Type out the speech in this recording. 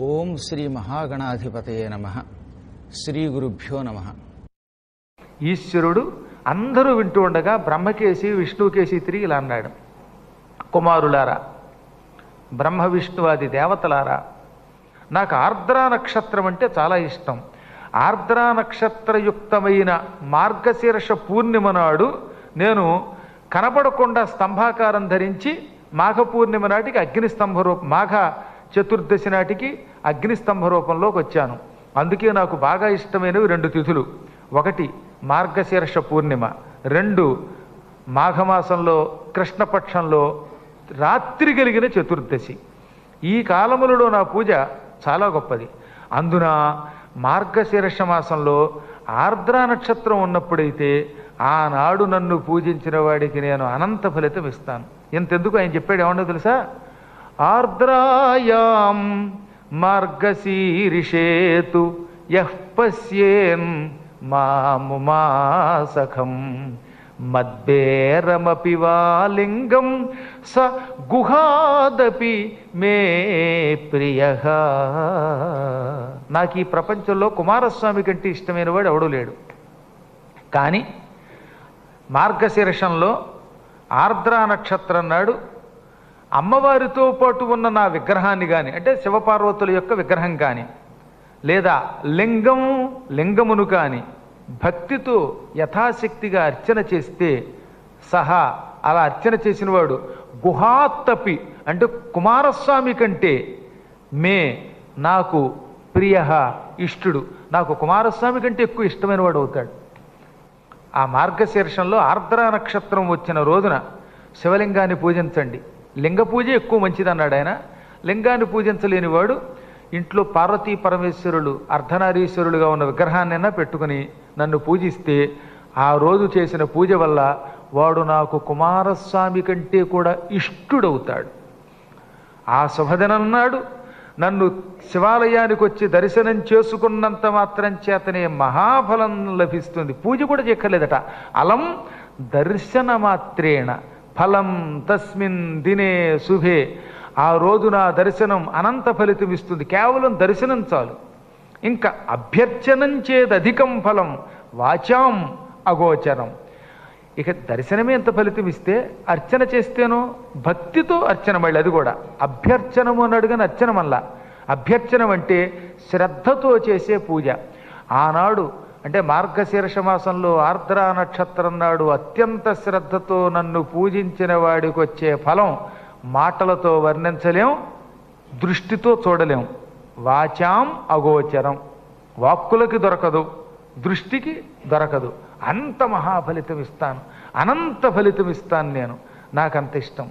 ఓం శ్రీ మహాగణాధిపతయే నమః. శ్రీ గురుభ్యో నమః. ఈశ్వరుడు అందరూ వింటూ ఉండగా బ్రహ్మకేసి విష్ణుకేసి తిరిగి ఇలా అన్నాడు, కుమారులారా, బ్రహ్మ విష్ణువాది దేవతలారా, నాకు ఆర్ద్రా నక్షత్రం అంటే చాలా ఇష్టం. ఆర్ద్రా నక్షత్రయుక్తమైన మార్గశీర్ష పూర్ణిమ నాడు నేను కనపడకుండా స్తంభాకారం ధరించి మాఘ పూర్ణిమ నాటికి అగ్నిస్తంభ రూపం, మాఘ చతుర్దశి నాటికి అగ్నిస్తంభ రూపంలోకి వచ్చాను. అందుకే నాకు బాగా ఇష్టమైనవి రెండు తిథులు. ఒకటి మార్గశీర్ష పూర్ణిమ, రెండు మాఘమాసంలో కృష్ణపక్షంలో రాత్రి కలిగిన చతుర్దశి. ఈ కాలములలో నా పూజ చాలా గొప్పది. అందున మార్గశీర్ష మాసంలో ఆర్ద్రా నక్షత్రం ఉన్నప్పుడైతే ఆనాడు నన్ను పూజించిన వాడికి నేను అనంత ఫలితం ఇస్తాను. ఇంతెందుకు ఆయన చెప్పాడు, ఏమన్నా తెలుసా? ఆర్ద్రాయాం మార్గశీర్షేతు యః పశ్యేన్ మాముమాసఖం మద్బేరమపి వా లింగం స గుహాదపి మే ప్రియః. నాకు ఈ ప్రపంచంలో కుమారస్వామి కంటే ఇష్టమైన వాడు ఎవడూ లేడు. కానీ మార్గశీర్షంలో ఆర్ద్రా నక్షత్రం నాడు అమ్మవారితో పాటు ఉన్న నా విగ్రహాన్ని కానీ, అంటే శివపార్వతుల యొక్క విగ్రహం కానీ, లేదా లింగమును కానీ భక్తితో యథాశక్తిగా అర్చన చేస్తే సహా అలా అర్చన చేసినవాడు గుహాత్తపి అంటే కుమారస్వామి కంటే నాకు ప్రియ ఇష్టుడు, నాకు కుమారస్వామి కంటే ఎక్కువ ఇష్టమైన వాడు అవుతాడు. ఆ మార్గశీర్షంలో ఆర్ద్రా నక్షత్రం వచ్చిన రోజున శివలింగాన్ని పూజించండి. లింగ పూజ ఎక్కువ మంచిది అన్నాడు ఆయన. లింగాన్ని పూజించలేని వాడు ఇంట్లో పార్వతీ పరమేశ్వరులు అర్ధనారీశ్వరులుగా ఉన్న విగ్రహాన్నైనా పెట్టుకుని నన్ను పూజిస్తే ఆ రోజు చేసిన పూజ వల్ల వాడు నాకు కుమారస్వామి కంటే కూడా ఇష్టుడవుతాడు. ఆ శుభదినం నాడు నన్ను శివాలయానికి వచ్చి దర్శనం చేసుకున్నంత మాత్రం చేతనే మహాఫలం లభిస్తుంది. పూజ కూడా చెక్కలేదట. అలం దర్శన మాత్రేణ ఫలం తస్మిన్ దినే శుభే. ఆ రోజు నా దర్శనం అనంత ఫలితం ఇస్తుంది. కేవలం దర్శనం చాలు. ఇంకా అభ్యర్చనం చేదధికం ఫలం వాచాం అగోచరం. ఇక దర్శనమే ఎంత ఫలితం ఇస్తే అర్చన చేస్తేనో భక్తితో అర్చన, మళ్ళీ అది కూడా అభ్యర్చనము అని అడుగని అర్చన మళ్ళా. అభ్యర్చనం అంటే శ్రద్ధతో చేసే పూజ. ఆనాడు అంటే మార్గశీర్ష మాసంలో ఆర్ద్రా నక్షత్రం నాడు అత్యంత శ్రద్ధతో నన్ను పూజించిన వాడికి వచ్చే ఫలం మాటలతో వర్ణించలేం, దృష్టితో చూడలేం. వాచాం అగోచరం, వాక్కులకి దొరకదు, దృష్టికి దొరకదు. అంత మహాఫలితం ఇస్తాను, అనంత ఫలితం ఇస్తాను నేను. నాకంత ఇష్టం.